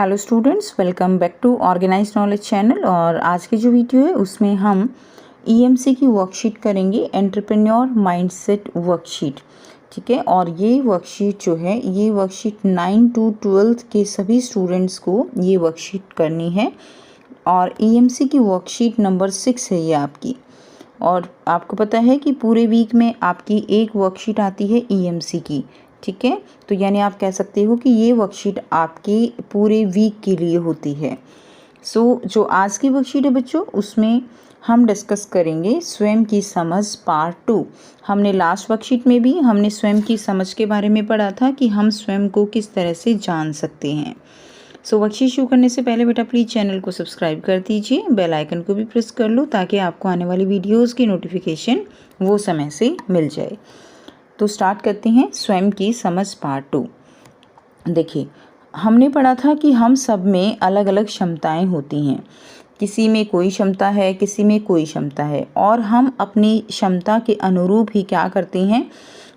Hello students, welcome back to organised knowledge channel. और आज की जो वीडियो है उसमें हम ईएमसी की वर्कशीट करेंगे, एंटरप्रेन्योर माइंडसेट वर्कशीट। ठीक है, और ये वर्कशीट जो है ये वर्कशीट 9 to 12 के सभी स्टूडेंट्स को ये वर्कशीट करनी है। और ईएमसी की वर्कशीट नंबर 6 है ये आपकी। और आपको पता है कि पूरे वीक में आपकी एक वर्कशीट आती है ईएमसी की। ठीक है, तो यानी आप कह सकते हो कि ये वर्कशीट आपके पूरे वीक के लिए होती है। जो आज की वर्कशीट है बच्चों, उसमें हम डिस्कस करेंगे स्वयं की समझ पार्ट 2। हमने लास्ट वर्कशीट में भी हमने स्वयं की समझ के बारे में पढ़ा था कि हम स्वयं को किस तरह से जान सकते हैं। वर्कशीट शुरू करने से पहले बेटा प्लीज़ चैनल को सब्सक्राइब कर दीजिए, बेल आइकन को भी प्रेस कर लो ताकि आपको आने वाली वीडियोस की नोटिफिकेशन वो समय से मिल जाए। तो स्टार्ट करते हैं स्वयं की समझ पार्ट 2। देखिए, हमने पढ़ा था कि हम सब में अलग अलग क्षमताएं होती हैं। किसी में कोई क्षमता है, किसी में कोई क्षमता है, और हम अपनी क्षमता के अनुरूप ही क्या करते हैं,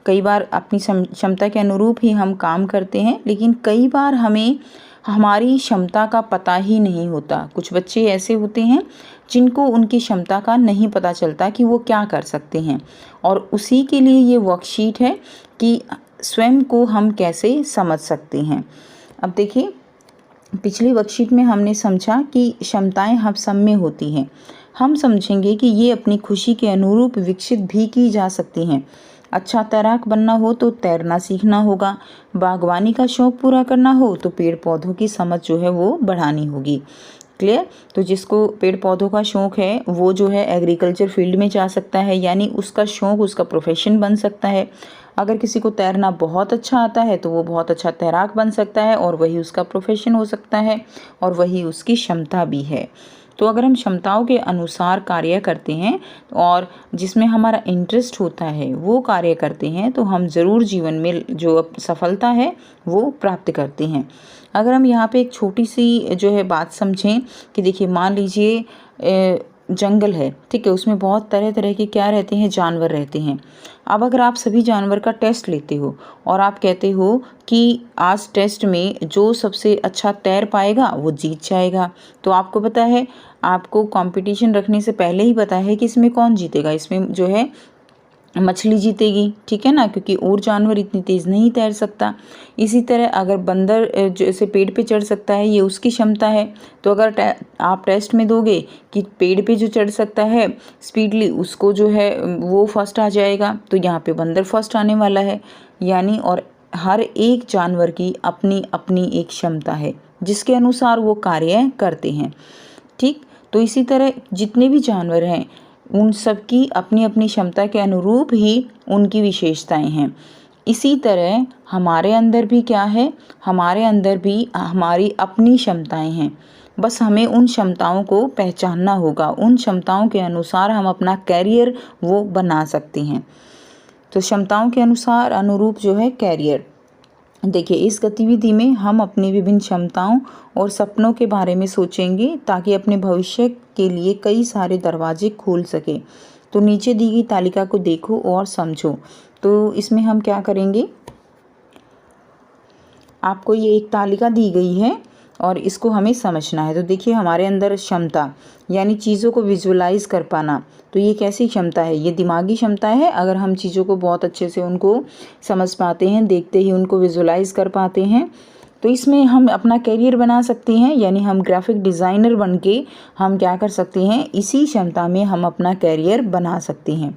कई बार अपनी क्षमता के अनुरूप ही हम काम करते हैं, लेकिन कई बार हमें हमारी क्षमता का पता ही नहीं होता। कुछ बच्चे ऐसे होते हैं जिनको उनकी क्षमता का नहीं पता चलता कि वो क्या कर सकते हैं, और उसी के लिए ये वर्कशीट है कि स्वयं को हम कैसे समझ सकते हैं। अब देखिए, पिछली वर्कशीट में हमने समझा कि क्षमताएं हम सब में होती हैं। हम समझेंगे कि ये अपनी खुशी के अनुरूप विकसित भी की जा सकती हैं। अच्छा तैराक बनना हो तो तैरना सीखना होगा, बागवानी का शौक पूरा करना हो तो पेड़ पौधों की समझ जो है वो बढ़ानी होगी। क्लियर? तो जिसको पेड़ पौधों का शौक है वो जो है एग्रीकल्चर फील्ड में जा सकता है, यानी उसका शौक उसका प्रोफेशन बन सकता है। अगर किसी को तैरना बहुत अच्छा आता है तो वो बहुत अच्छा तैराक बन सकता है और वही उसका प्रोफेशन हो सकता है और वही उसकी क्षमता भी है। तो अगर हम क्षमताओं के अनुसार कार्य करते हैं और जिसमें हमारा इंटरेस्ट होता है वो कार्य करते हैं तो हम ज़रूर जीवन में जो सफलता है वो प्राप्त करते हैं। अगर हम यहाँ पे एक छोटी सी जो है बात समझें कि देखिए, मान लीजिए जंगल है, ठीक है, उसमें बहुत तरह तरह के क्या रहते हैं, जानवर रहते हैं। अब अगर आप सभी जानवर का टेस्ट लेते हो और आप कहते हो कि आज टेस्ट में जो सबसे अच्छा तैर पाएगा वो जीत जाएगा, तो आपको पता है, आपको कंपटीशन रखने से पहले ही पता है कि इसमें कौन जीतेगा। इसमें जो है मछली जीतेगी, ठीक है ना, क्योंकि और जानवर इतनी तेज़ नहीं तैर सकता। इसी तरह अगर बंदर जैसे पेड़ पे चढ़ सकता है, ये उसकी क्षमता है, तो अगर आप टेस्ट में दोगे कि पेड़ पे जो चढ़ सकता है स्पीडली, उसको जो है वो फर्स्ट आ जाएगा, तो यहाँ पे बंदर फर्स्ट आने वाला है। यानी और हर एक जानवर की अपनी अपनी एक क्षमता है जिसके अनुसार वो कार्य करते हैं। ठीक, तो इसी तरह जितने भी जानवर हैं उन सब की अपनी अपनी क्षमता के अनुरूप ही उनकी विशेषताएं हैं। इसी तरह हमारे अंदर भी क्या है, हमारे अंदर भी हमारी अपनी क्षमताएं हैं। बस हमें उन क्षमताओं को पहचानना होगा, उन क्षमताओं के अनुसार हम अपना कैरियर वो बना सकते हैं। तो क्षमताओं के अनुसार अनुरूप जो है कैरियर। देखिए, इस गतिविधि में हम अपनी विभिन्न क्षमताओं और सपनों के बारे में सोचेंगे ताकि अपने भविष्य के लिए कई सारे दरवाजे खोल सके। तो नीचे दी गई तालिका को देखो और समझो। तो इसमें हम क्या करेंगे, आपको ये एक तालिका दी गई है और इसको हमें समझना है। तो देखिए, हमारे अंदर क्षमता यानी चीज़ों को विजुअलाइज कर पाना, तो ये कैसी क्षमता है, ये दिमागी क्षमता है। अगर हम चीज़ों को बहुत अच्छे से उनको समझ पाते हैं, देखते ही उनको विजुअलाइज कर पाते हैं, तो इसमें हम अपना करियर बना सकते हैं। यानी हम ग्राफिक डिज़ाइनर बन के हम क्या कर सकते हैं, इसी क्षमता में हम अपना करियर बना सकते हैं।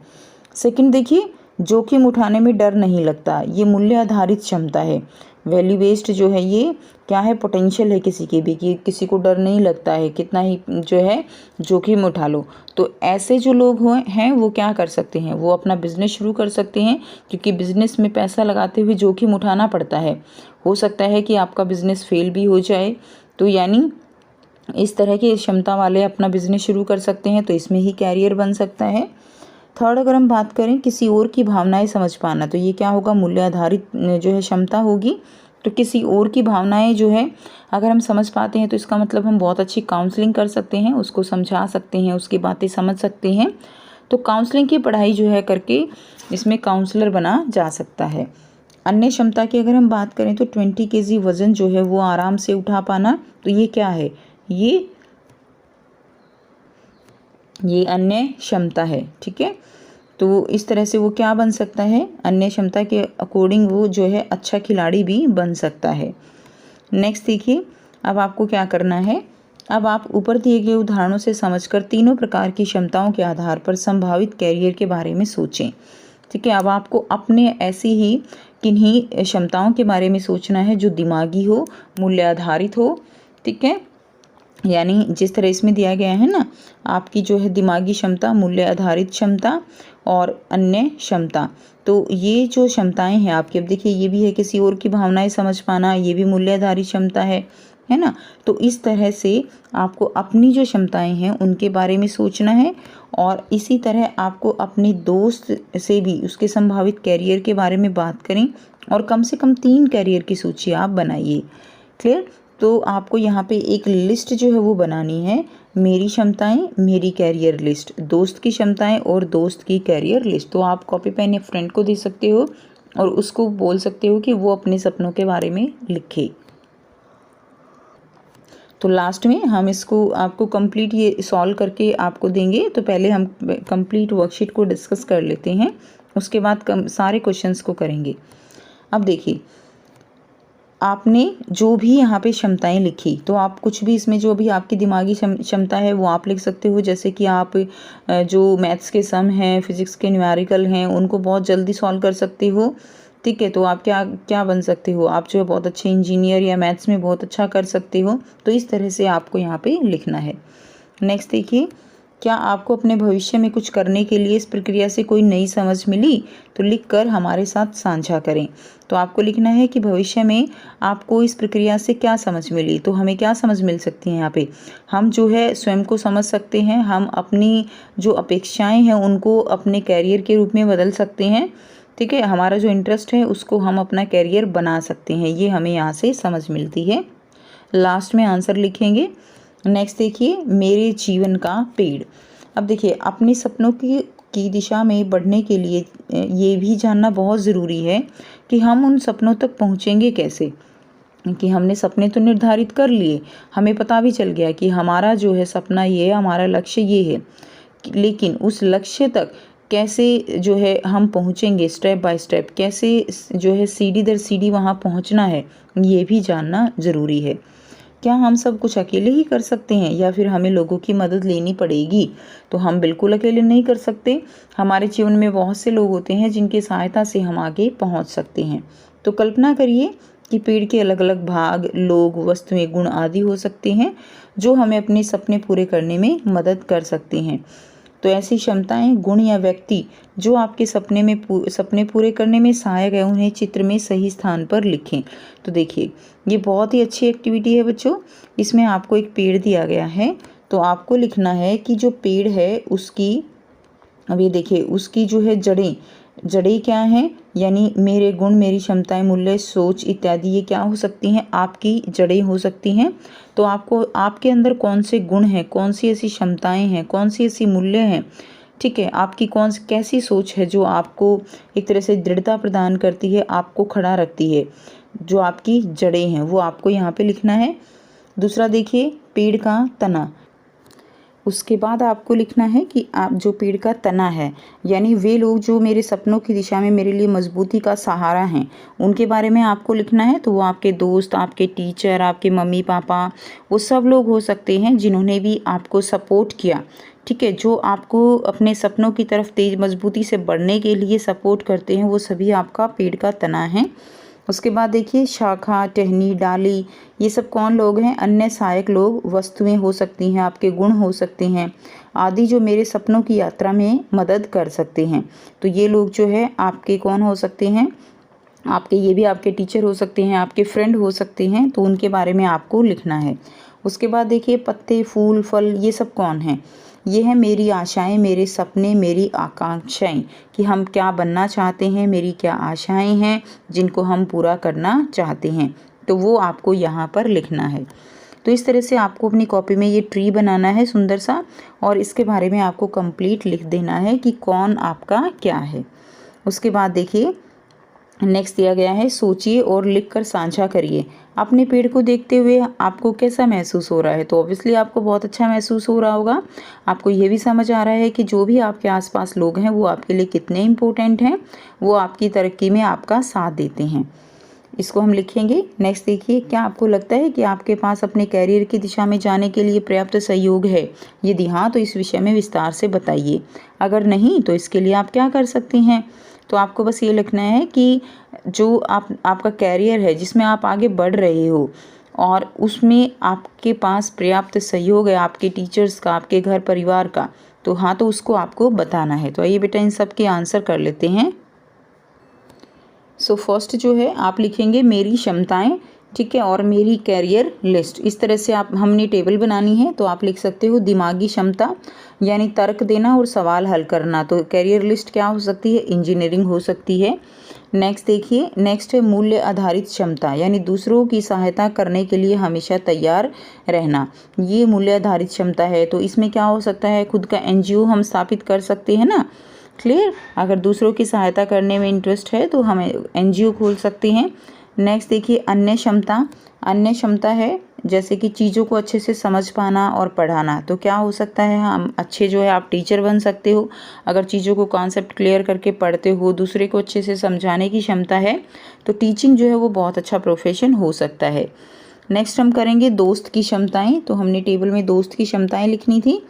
सेकंड देखिए, जोखिम उठाने में डर नहीं लगता, ये मूल्य आधारित क्षमता है। वैल्यू बेस्ड जो है ये क्या है, पोटेंशियल है किसी की भी, कि किसी को डर नहीं लगता है, कितना ही जो है जोखिम उठा लो। तो ऐसे जो लोग हैं वो क्या कर सकते हैं, वो अपना बिजनेस शुरू कर सकते हैं, क्योंकि बिजनेस में पैसा लगाते हुए जोखिम उठाना पड़ता है। हो सकता है कि आपका बिजनेस फेल भी हो जाए, तो यानी इस तरह की क्षमता वाले अपना बिजनेस शुरू कर सकते हैं, तो इसमें ही कैरियर बन सकता है। थर्ड, अगर हम बात करें किसी और की भावनाएं समझ पाना, तो ये क्या होगा, मूल्य आधारित जो है क्षमता होगी। तो किसी और की भावनाएं जो है अगर हम समझ पाते हैं तो इसका मतलब हम बहुत अच्छी काउंसलिंग कर सकते हैं, उसको समझा सकते हैं, उसकी बातें समझ सकते हैं। तो काउंसलिंग की पढ़ाई जो है करके इसमें काउंसलर बना जा सकता है। अन्य क्षमता की अगर हम बात करें तो 20 kg वज़न जो है वो आराम से उठा पाना, तो ये क्या है, ये अन्य क्षमता है। ठीक है, तो इस तरह से वो क्या बन सकता है, अन्य क्षमता के अकॉर्डिंग वो जो है अच्छा खिलाड़ी भी बन सकता है। नेक्स्ट देखिए, अब आपको क्या करना है, अब आप ऊपर दिए गए उदाहरणों से समझकर तीनों प्रकार की क्षमताओं के आधार पर संभावित कैरियर के बारे में सोचें। ठीक है, अब आपको अपने ऐसी ही किन्हीं क्षमताओं के बारे में सोचना है जो दिमागी हो, मूल्य आधारित हो। ठीक है, यानी जिस तरह इसमें दिया गया है ना, आपकी जो है दिमागी क्षमता, मूल्य आधारित क्षमता और अन्य क्षमता, तो ये जो क्षमताएं हैं आपकी, अब देखिए ये भी है किसी और की भावनाएं समझ पाना, ये भी मूल्य आधारित क्षमता है ना। तो इस तरह से आपको अपनी जो क्षमताएं हैं उनके बारे में सोचना है, और इसी तरह आपको अपने दोस्त से भी उसके संभावित कैरियर के बारे में बात करें, और कम से कम 3 कैरियर की सूची आप बनाइए। क्लियर, तो आपको यहाँ पे एक लिस्ट जो है वो बनानी है, मेरी क्षमताएं, मेरी कैरियर लिस्ट, दोस्त की क्षमताएं और दोस्त की कैरियर लिस्ट। तो आप कॉपी पेन या फ्रेंड को दे सकते हो और उसको बोल सकते हो कि वो अपने सपनों के बारे में लिखे। तो लास्ट में हम इसको आपको कंप्लीट ये सॉल्व करके आपको देंगे, तो पहले हम कंप्लीट वर्कशीट को डिस्कस कर लेते हैं, उसके बाद सारे क्वेश्चंस को करेंगे। अब देखिए, आपने जो भी यहाँ पे क्षमताएं लिखी, तो आप कुछ भी इसमें जो भी आपकी दिमागी क्षमता है वो आप लिख सकते हो। जैसे कि आप जो मैथ्स के सम हैं, फिजिक्स के न्यूमेरिकल हैं, उनको बहुत जल्दी सॉल्व कर सकते हो। ठीक है, तो आप क्या क्या बन सकते हो, आप जो है बहुत अच्छे इंजीनियर या मैथ्स में बहुत अच्छा कर सकते हो। तो इस तरह से आपको यहाँ पे लिखना है। नेक्स्ट देखिए, क्या आपको अपने भविष्य में कुछ करने के लिए इस प्रक्रिया से कोई नई समझ मिली, तो लिखकर हमारे साथ साझा करें। तो आपको लिखना है कि भविष्य में आपको इस प्रक्रिया से क्या समझ मिली। तो हमें क्या समझ मिल सकती है, यहाँ पे हम जो है स्वयं को समझ सकते हैं, हम अपनी जो अपेक्षाएं हैं उनको अपने कैरियर के रूप में बदल सकते हैं। ठीक है, हमारा जो इंटरेस्ट है उसको हम अपना कैरियर बना सकते हैं, ये हमें यहाँ से समझ मिलती है। लास्ट में आंसर लिखेंगे। नेक्स्ट देखिए, मेरे जीवन का पेड़। अब देखिए, अपने सपनों की दिशा में बढ़ने के लिए ये भी जानना बहुत ज़रूरी है कि हम उन सपनों तक पहुँचेंगे कैसे। कि हमने सपने तो निर्धारित कर लिए, हमें पता भी चल गया कि हमारा जो है सपना ये है, हमारा लक्ष्य ये है, लेकिन उस लक्ष्य तक कैसे जो है हम पहुँचेंगे, स्टेप बाय स्टेप कैसे जो है सीढ़ी दर सीढ़ी वहाँ पहुँचना है, ये भी जानना ज़रूरी है। क्या हम सब कुछ अकेले ही कर सकते हैं या फिर हमें लोगों की मदद लेनी पड़ेगी? तो हम बिल्कुल अकेले नहीं कर सकते, हमारे जीवन में बहुत से लोग होते हैं जिनकी सहायता से हम आगे पहुंच सकते हैं। तो कल्पना करिए कि पेड़ के अलग अलग भाग, लोग, वस्तुएं, गुण आदि हो सकते हैं जो हमें अपने सपने पूरे करने में मदद कर सकते हैं। तो ऐसी क्षमताएं, गुण या व्यक्ति जो आपके सपने पूरे करने में सहायक है, उन्हें चित्र में सही स्थान पर लिखें। तो देखिए, ये बहुत ही अच्छी एक्टिविटी है बच्चों। इसमें आपको एक पेड़ दिया गया है, तो आपको लिखना है कि जो पेड़ है उसकी, अब ये देखिए, उसकी जो है जड़ें क्या हैं, यानी मेरे गुण, मेरी क्षमताएं, मूल्य, सोच इत्यादि ये क्या हो सकती हैं, आपकी जड़ें हो सकती हैं। तो आपको आपके अंदर कौन से गुण हैं, कौन सी ऐसी क्षमताएं हैं, कौन सी ऐसी मूल्य हैं, ठीक है, आपकी कैसी सोच है जो आपको एक तरह से दृढ़ता प्रदान करती है, आपको खड़ा रखती है, जो आपकी जड़ें हैं वो आपको यहाँ पे लिखना है। दूसरा देखिए, पेड़ का तना। उसके बाद आपको लिखना है कि आप जो पेड़ का तना है, यानी वे लोग जो मेरे सपनों की दिशा में मेरे लिए मजबूती का सहारा हैं, उनके बारे में आपको लिखना है। तो वो आपके दोस्त, आपके टीचर, आपके मम्मी पापा, वो सब लोग हो सकते हैं जिन्होंने भी आपको सपोर्ट किया। ठीक है, जो आपको अपने सपनों की तरफ तेज मजबूती से बढ़ने के लिए सपोर्ट करते हैं, वो सभी आपका पेड़ का तना है। उसके बाद देखिए, शाखा, टहनी, डाली, ये सब कौन लोग हैं, अन्य सहायक लोग, वस्तुएं हो सकती हैं, आपके गुण हो सकते हैं आदि, जो मेरे सपनों की यात्रा में मदद कर सकते हैं। तो ये लोग जो है आपके कौन हो सकते हैं, आपके ये भी आपके टीचर हो सकते हैं, आपके फ्रेंड हो सकते हैं, तो उनके बारे में आपको लिखना है। उसके बाद देखिए, पत्ते, फूल, फल, ये सब कौन हैं, ये है मेरी आशाएं, मेरे सपने, मेरी आकांक्षाएं, कि हम क्या बनना चाहते हैं, मेरी क्या आशाएं हैं जिनको हम पूरा करना चाहते हैं, तो वो आपको यहाँ पर लिखना है। तो इस तरह से आपको अपनी कॉपी में ये ट्री बनाना है सुंदर सा, और इसके बारे में आपको कंप्लीट लिख देना है कि कौन आपका क्या है। उसके बाद देखिए, नेक्स्ट दिया गया है, सोचिए और लिखकर साझा करिए। अपने पेड़ को देखते हुए आपको कैसा महसूस हो रहा है? तो ऑब्वियसली आपको बहुत अच्छा महसूस हो रहा होगा। आपको ये भी समझ आ रहा है कि जो भी आपके आसपास लोग हैं वो आपके लिए कितने इम्पोर्टेंट हैं, वो आपकी तरक्की में आपका साथ देते हैं। इसको हम लिखेंगे। नेक्स्ट देखिए, क्या आपको लगता है कि आपके पास अपने कैरियर की दिशा में जाने के लिए पर्याप्त सहयोग है? यदि हाँ, तो इस विषय में विस्तार से बताइए। अगर नहीं, तो इसके लिए आप क्या कर सकती हैं? तो आपको बस ये लिखना है कि जो आपका कैरियर है जिसमें आप आगे बढ़ रहे हो और उसमें आपके पास पर्याप्त सहयोग है आपके टीचर्स का, आपके घर परिवार का, तो हाँ, तो उसको आपको बताना है। तो आइए बेटा इन सब के आंसर कर लेते हैं। सो फर्स्ट जो है आप लिखेंगे मेरी क्षमताएं, ठीक है, और मेरी कैरियर लिस्ट। इस तरह से आप हमने टेबल बनानी है। तो आप लिख सकते हो दिमागी क्षमता यानी तर्क देना और सवाल हल करना। तो कैरियर लिस्ट क्या हो सकती है? इंजीनियरिंग हो सकती है। नेक्स्ट देखिए, नेक्स्ट है मूल्य आधारित क्षमता यानी दूसरों की सहायता करने के लिए हमेशा तैयार रहना। ये मूल्य आधारित क्षमता है। तो इसमें क्या हो सकता है? खुद का एनजीओ हम स्थापित कर सकते हैं ना। क्लियर? अगर दूसरों की सहायता करने में इंटरेस्ट है तो हम एनजीओ खोल सकते हैं। नेक्स्ट देखिए अन्य क्षमता। अन्य क्षमता है जैसे कि चीज़ों को अच्छे से समझ पाना और पढ़ाना। तो क्या हो सकता है? हम अच्छे जो है आप टीचर बन सकते हो अगर चीज़ों को कॉन्सेप्ट क्लियर करके पढ़ते हो, दूसरे को अच्छे से समझाने की क्षमता है, तो टीचिंग जो है वो बहुत अच्छा प्रोफेशन हो सकता है। नेक्स्ट हम करेंगे दोस्त की क्षमताएं। तो हमने टेबल में दोस्त की क्षमताएं लिखनी थी।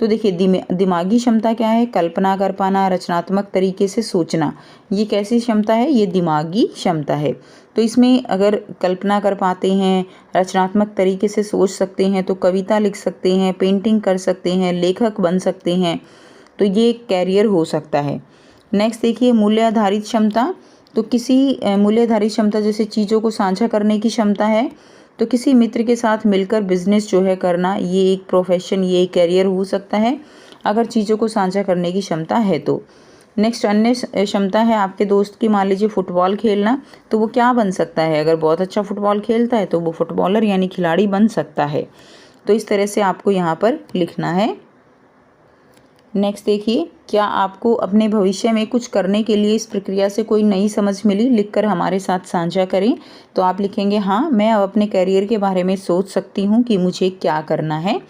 तो देखिए दिमागी क्षमता क्या है? कल्पना कर पाना, रचनात्मक तरीके से सोचना। ये कैसी क्षमता है? ये दिमागी क्षमता है। तो इसमें अगर कल्पना कर पाते हैं, रचनात्मक तरीके से सोच सकते हैं, तो कविता लिख सकते हैं, पेंटिंग कर सकते हैं, लेखक बन सकते हैं। तो ये कैरियर हो सकता है। नेक्स्ट देखिए मूल्य आधारित क्षमता। तो किसी मूल्य आधारित क्षमता जैसे चीज़ों को साझा करने की क्षमता है। तो किसी मित्र के साथ मिलकर बिजनेस जो है करना, ये एक प्रोफेशन, ये एक कैरियर हो सकता है अगर चीज़ों को साझा करने की क्षमता है तो। नेक्स्ट अन्य क्षमता है आपके दोस्त की, मान लीजिए फुटबॉल खेलना। तो वो क्या बन सकता है? अगर बहुत अच्छा फुटबॉल खेलता है तो वो फुटबॉलर यानी खिलाड़ी बन सकता है। तो इस तरह से आपको यहाँ पर लिखना है। नेक्स्ट देखिए, क्या आपको अपने भविष्य में कुछ करने के लिए इस प्रक्रिया से कोई नई समझ मिली? लिखकर हमारे साथ साझा करें। तो आप लिखेंगे हाँ, मैं अब अपने करियर के बारे में सोच सकती हूँ कि मुझे क्या करना है।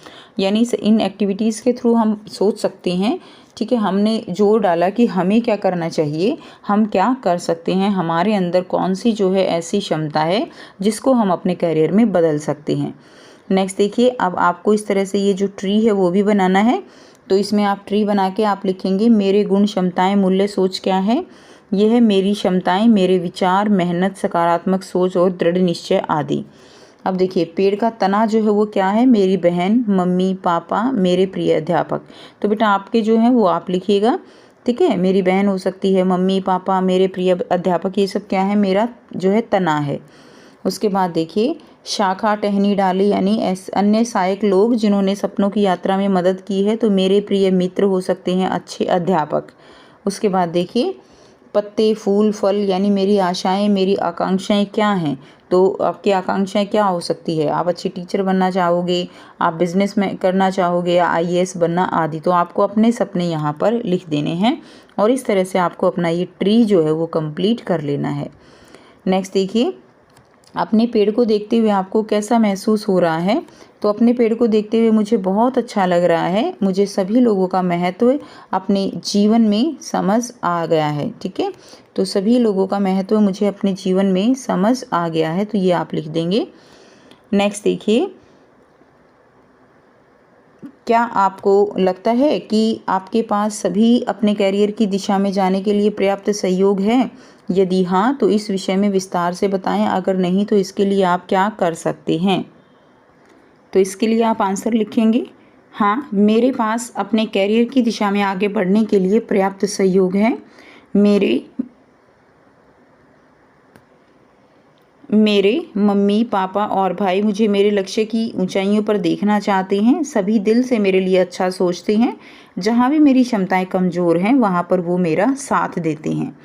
यानी इन एक्टिविटीज़ के थ्रू हम सोच सकते हैं, ठीक है। हमने जोर डाला कि हमें क्या करना चाहिए, हम क्या कर सकते हैं, हमारे अंदर कौन सी जो है ऐसी क्षमता है जिसको हम अपने करियर में बदल सकते हैं। नेक्स्ट देखिए, अब आपको इस तरह से ये जो ट्री है वो भी बनाना है। तो इसमें आप ट्री बना के आप लिखेंगे मेरे गुण, क्षमताएं, मूल्य, सोच क्या है। यह है मेरी क्षमताएं, मेरे विचार, मेहनत, सकारात्मक सोच और दृढ़ निश्चय आदि। अब देखिए पेड़ का तना जो है वो क्या है? मेरी बहन, मम्मी, पापा, मेरे प्रिय अध्यापक। तो बेटा आपके जो है वो आप लिखिएगा, ठीक है। मेरी बहन हो सकती है, मम्मी, पापा, मेरे प्रिय अध्यापक, ये सब क्या है? मेरा जो है तना है। उसके बाद देखिए शाखा, टहनी, डाली यानी अन्य सहायक लोग जिन्होंने सपनों की यात्रा में मदद की है। तो मेरे प्रिय मित्र हो सकते हैं, अच्छे अध्यापक। उसके बाद देखिए पत्ते, फूल, फल यानी मेरी आशाएं, मेरी आकांक्षाएं क्या हैं? तो आपकी आकांक्षाएं क्या हो सकती है? आप अच्छे टीचर बनना चाहोगे, आप बिजनेस में करना चाहोगे, या आईएएस बनना आदि। तो आपको अपने सपने यहाँ पर लिख देने हैं और इस तरह से आपको अपना ये ट्री जो है वो कंप्लीट कर लेना है। नेक्स्ट देखिए अपने पेड़ को देखते हुए आपको कैसा महसूस हो रहा है? तो अपने पेड़ को देखते हुए मुझे बहुत अच्छा लग रहा है, मुझे सभी लोगों का महत्व अपने जीवन में समझ आ गया है, ठीक है। तो सभी लोगों का महत्व मुझे अपने जीवन में समझ आ गया है, तो ये आप लिख देंगे। नेक्स्ट देखिए, क्या आपको लगता है कि आपके पास सभी अपने कैरियर की दिशा में जाने के लिए पर्याप्त सहयोग है? यदि हाँ, तो इस विषय में विस्तार से बताएं। अगर नहीं, तो इसके लिए आप क्या कर सकते हैं? तो इसके लिए आप आंसर लिखेंगे हाँ, मेरे पास अपने कैरियर की दिशा में आगे बढ़ने के लिए पर्याप्त सहयोग है। मेरे मम्मी, पापा और भाई मुझे मेरे लक्ष्य की ऊंचाइयों पर देखना चाहते हैं। सभी दिल से मेरे लिए अच्छा सोचते हैं। जहाँ भी मेरी क्षमताएं कमज़ोर हैं वहाँ पर वो मेरा साथ देते हैं।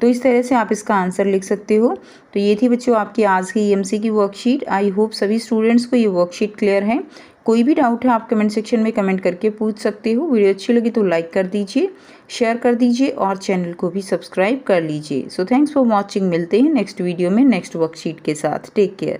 तो इस तरह से आप इसका आंसर लिख सकते हो। तो ये थी बच्चों आपकी आज की ईएमसी की वर्कशीट। आई होप सभी स्टूडेंट्स को ये वर्कशीट क्लियर है। कोई भी डाउट है आप कमेंट सेक्शन में कमेंट करके पूछ सकते हो। वीडियो अच्छी लगी तो लाइक कर दीजिए, शेयर कर दीजिए और चैनल को भी सब्सक्राइब कर लीजिए। So thanks for watching. मिलते हैं नेक्स्ट वीडियो में नेक्स्ट वर्कशीट के साथ। Take care.